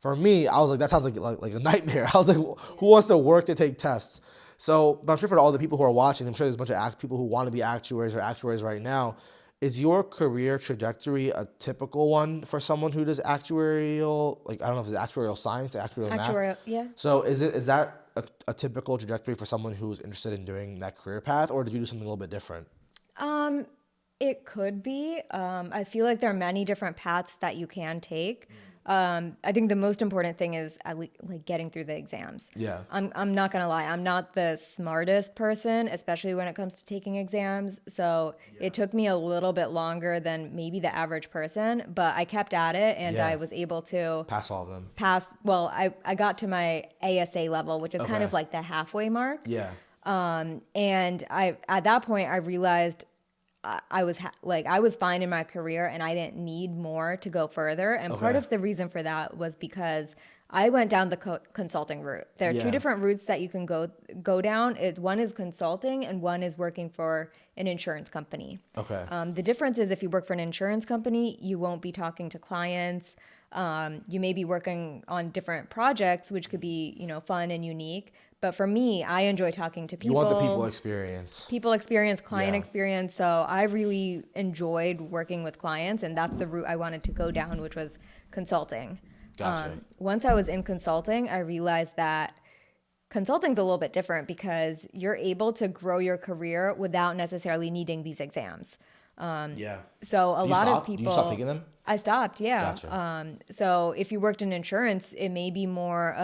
for me, I was like, that sounds like a nightmare. I was like, who wants to work to take tests? So, but I'm sure for all the people who are watching, I'm sure there's a bunch of people who want to be actuaries or actuaries right now. Is your career trajectory a typical one for someone who does actuarial, I don't know if it's actuarial science, actuarial math? Yeah. So is that a typical trajectory for someone who's interested in doing that career path, or did you do something a little bit different? It could be. I feel like there are many different paths that you can take. I think the most important thing is like getting through the exams. Yeah. I'm not gonna lie. I'm not the smartest person, especially when it comes to taking exams. So it took me a little bit longer than maybe the average person, but I kept at it, and I was able to pass all of them. Well, I got to my ASA level, which is kind of like the halfway mark. Yeah. And at that point I realized I was fine in my career, and I didn't need more to go further. And part of the reason for that was because I went down the consulting route. There are two different routes that you can go down. One is consulting, and one is working for an insurance company. Okay. The difference is if you work for an insurance company, you won't be talking to clients. You may be working on different projects, which could be, fun and unique, But for me, I enjoy talking to You want the people people, experience. people experience, client Yeah. experience. So I really enjoyed working with clients, and that's the route I wanted to go down, which was consulting. Gotcha. Once I was in consulting, I realized that consulting's a little bit different because you're able to grow your career without necessarily needing these exams. Yeah. So a Do you lot of stop? Do you stop people, taking them? I stopped, yeah. Gotcha. So if you worked in insurance, it may be more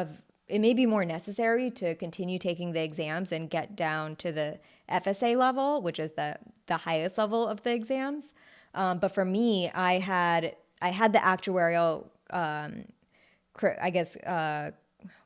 necessary to continue taking the exams and get down to the FSA level, which is the highest level of the exams. But for me, I had the actuarial, I guess, what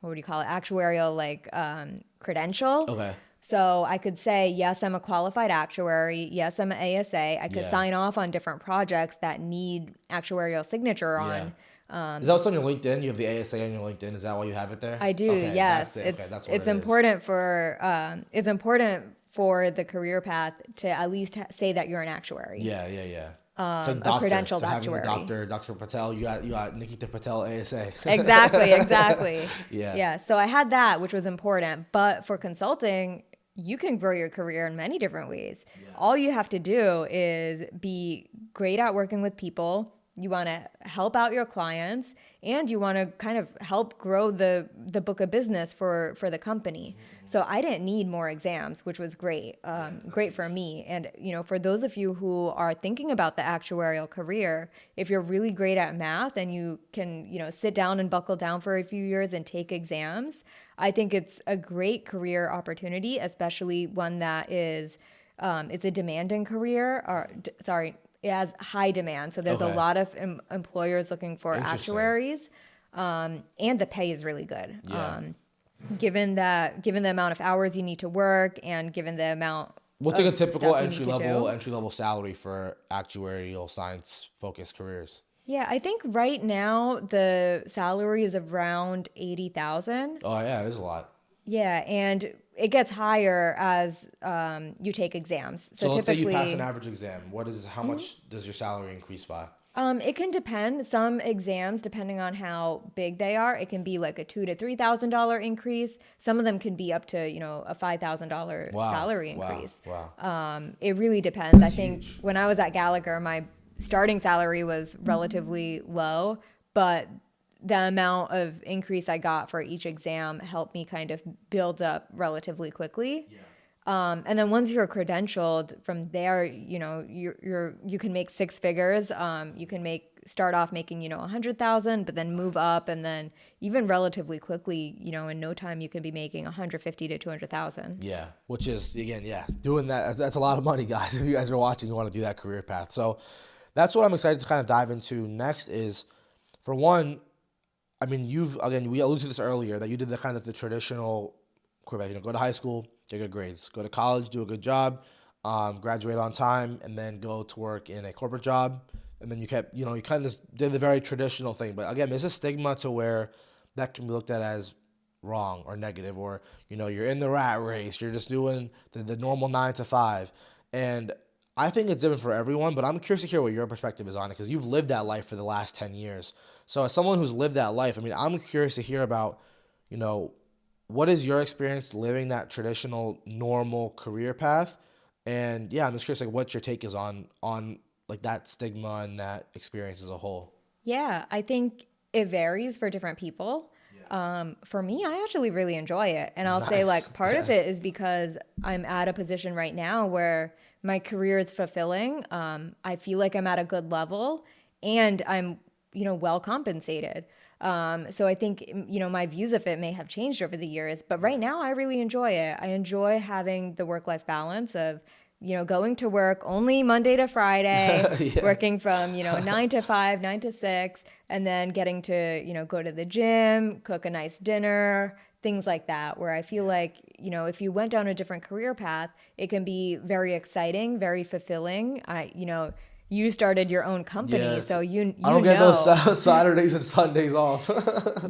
would you call it? Actuarial credential. Okay. So I could say, yes, I'm a qualified actuary. Yes, I'm an ASA. I could Yeah. sign off on different projects that need actuarial signature Yeah. on. Is that what's on your LinkedIn? You have the ASA on your LinkedIn. Is that why you have it there? I do, Okay, that's yes. it. Okay, that's what It's it is. important for the career path to at least say that you're an actuary, Yeah, yeah, yeah. It's like a doctor. credentialed To having the actuary. Dr. Patel. You got Nikhita Patel ASA. Exactly, exactly. Yeah. Yeah. So I had that, which was important. But for consulting, you can grow your career in many different ways. Yeah. All you have to do is be great at working with people. You want to help out your clients, and you want to kind of help grow the book of business for the company. So I didn't need more exams, which was great, great for me. And for those of you who are thinking about the actuarial career, if you're really great at math and you can sit down and buckle down for a few years and take exams, I think it's a great career opportunity, especially one that is it's a demanding career. Sorry, it has high demand. So there's a Okay. lot of employers looking for Interesting. actuaries, and the pay is really good. Yeah. Given the amount of hours you need to work and given the amount What's like a of typical stuff you need to do. entry level salary for actuarial science focused careers? Yeah, I think right now the salary is around 80,000. Oh yeah, it is a lot. Yeah, and it gets higher as you take exams. So So let's say you pass an typically, average exam. How much does your salary increase by? it can depend. Some exams, depending on how big they are, it can be like a $2,000 to $3,000 increase. Some of them can be up to a $5,000 Wow. salary Wow. increase. Wow. It really depends. I think huge. when I was at Gallagher, my starting salary was relatively low, but the amount of increase I got for each exam helped me kind of build up relatively quickly. Yeah. And then once you're credentialed, from there, you can make six figures. You can start off making 100,000, but then move up, and then even relatively quickly, in no time you can be making 150 to 200,000. Yeah, which is again, yeah, doing that's a lot of money, guys. If you guys are watching, you want to do that career path. So that's what I'm excited to kind of dive into next. Is for one, I mean, we alluded to this earlier that you did the kind of the traditional career path. Go to high school, get good grades. Go to college, do a good job, graduate on time, and then go to work in a corporate job. And then you kind of did the very traditional thing. But again, there's a stigma to where that can be looked at as wrong or negative, or you're in the rat race, you're just doing the normal 9 to 5. And I think it's different for everyone, but I'm curious to hear what your perspective is on it, because you've lived that life for the last 10 years. So as someone who's lived that life, I mean, I'm curious to hear about, what is your experience living that traditional normal career path? And yeah, I'm just curious, like, what your take is on like that stigma and that experience as a whole. Yeah, I think it varies for different people. For me, I actually really enjoy it. And I'll say, Nice. like, part Yeah. of it is because I'm at a position right now where my career is fulfilling. I feel like I'm at a good level and I'm, well compensated. So I think, my views of it may have changed over the years, but right now I really enjoy it. I enjoy having the work-life balance of, going to work only Monday to Friday, Yeah. working from, 9 to 5, 9 to 6, and then getting to, go to the gym, cook a nice dinner, things like that, where I feel like, if you went down a different career path, it can be very exciting, very fulfilling. You started your own company, Yes. so you I don't get those Saturdays and Sundays off.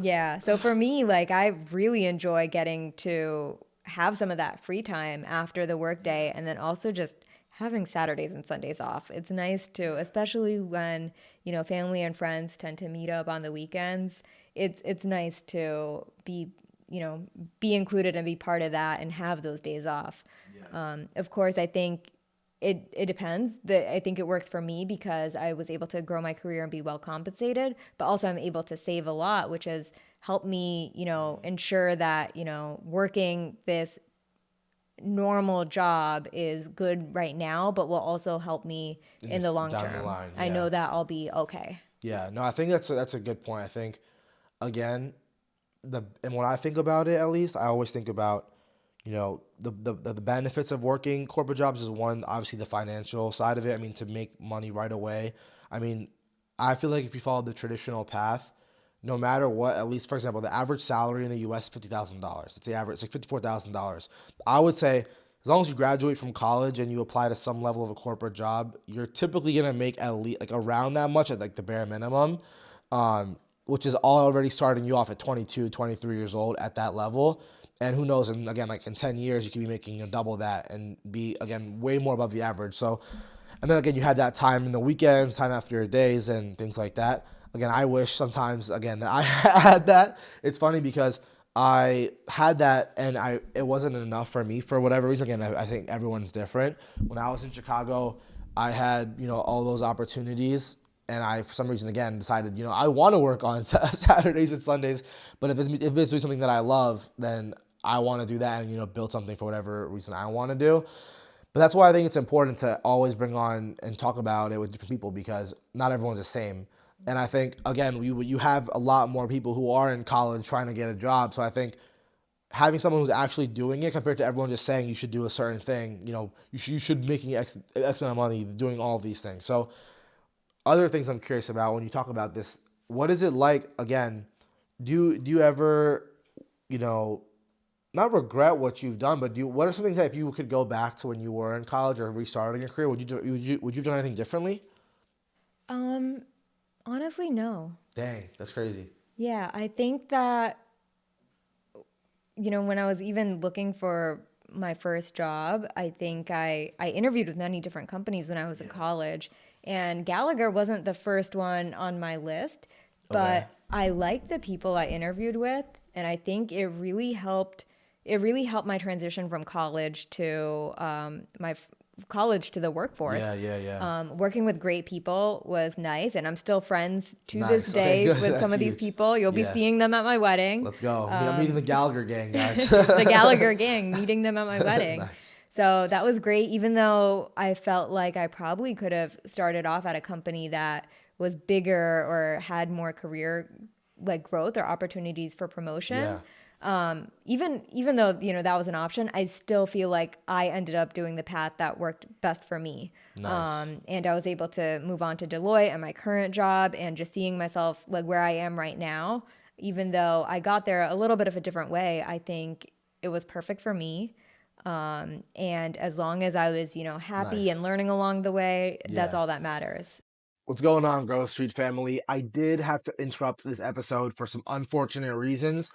Yeah. So for me, like, I really enjoy getting to have some of that free time after the workday, and then also just having Saturdays and Sundays off. It's nice to, especially when, family and friends tend to meet up on the weekends. It's nice to be, be included and be part of that and have those days off. Of course, I think it depends. I think it works for me because I was able to grow my career and be well compensated, but also I'm able to save a lot, which has helped me, ensure that, working this normal job is good right now, but will also help me in the long Down the term. line. I Yeah. know that I'll be okay. Yeah. No, I think that's a good point. I think again, and when I think about it, at least I always think about, the benefits of working corporate jobs is one, obviously the financial side of it. I mean, to make money right away. I mean, I feel like if you follow the traditional path, no matter what, at least for example, the average salary in the U.S. is $50,000. It's the average, it's like $54,000. I would say as long as you graduate from college and you apply to some level of a corporate job, you're typically gonna make at least like around that much at like the bare minimum, which is already starting you off at 22, 23 years old at that level. And who knows? And again, like in 10 years, you could be making double that and be, again, way more above the average. So, and then again, you had that time in the weekends, time after your days, and things like that. Again, I wish sometimes, again, that I had that. It's funny because I had that and it wasn't enough for me for whatever reason. Again, I think everyone's different. When I was in Chicago, I had, all those opportunities and I, for some reason, again, decided, I want to work on Saturdays and Sundays, but if it's doing something that I love, then I want to do that and, build something for whatever reason I want to do. But that's why I think it's important to always bring on and talk about it with different people because not everyone's the same. And I think, again, you have a lot more people who are in college trying to get a job. So I think having someone who's actually doing it compared to everyone just saying you should do a certain thing, you should making X amount of money doing all of these things. So other things I'm curious about when you talk about this, what is it like, again, do you ever, you know, not regret what you've done, but what are some things that if you could go back to when you were in college or restarting your career, would you have done anything differently? Um, Honestly, no. Dang, that's crazy. Yeah, I think that, when I was even looking for my first job, I think I interviewed with many different companies when I was in college, and Gallagher wasn't the first one on my list, Okay. but I liked the people I interviewed with, and I think it really helped. It really helped my transition from college to college to the workforce. Yeah, yeah, yeah. Working with great people was nice, and I'm still friends to this Nice. Okay, day good. with some That's of these huge. people. You'll be Yeah. seeing them at my wedding. Let's go. I'm meeting the Gallagher gang, guys. The Gallagher gang, meeting them at my wedding. Nice. So that was great, even though I felt like I probably could have started off at a company that was bigger or had more career like growth or opportunities for Yeah. promotion. Even though that was an option, I still feel like I ended up doing the path that worked best for me. Nice. And I was able to move on to Deloitte and my current job, and just seeing myself like where I am right now. Even though I got there a little bit of a different way, I think it was perfect for me. And as long as I was, happy Nice. and learning along the way, that's Yeah. all that matters. What's going on, Growth Street family? I did have to interrupt this episode for some unfortunate reasons.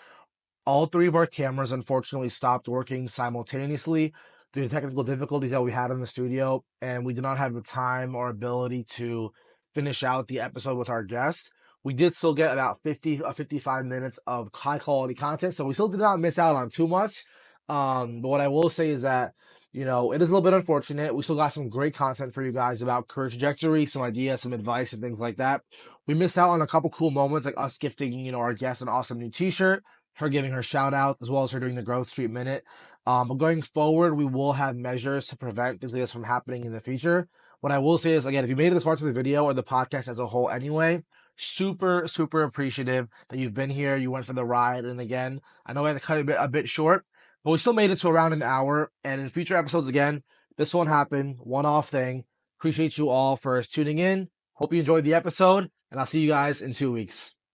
All three of our cameras unfortunately stopped working simultaneously due to technical difficulties that we had in the studio, and we did not have the time or ability to finish out the episode with our guest. We did still get about 50 or 55 minutes of high quality content, so we still did not miss out on too much. But what I will say is that, it is a little bit unfortunate. We still got some great content for you guys about career trajectory, some ideas, some advice, and things like that. We missed out on a couple cool moments, like us gifting, our guest an awesome new t-shirt, her giving her shout out, as well as her doing the Growth Street Minute. But going forward, we will have measures to prevent things like this from happening in the future. What I will say is, again, if you made it this far to the video or the podcast as a whole anyway, super, super appreciative that you've been here. You went for the ride. And again, I know I had to cut it a bit short, but we still made it to around an hour. And in future episodes, again, this won't happen. One-off thing. Appreciate you all for tuning in. Hope you enjoyed the episode, and I'll see you guys in 2 weeks.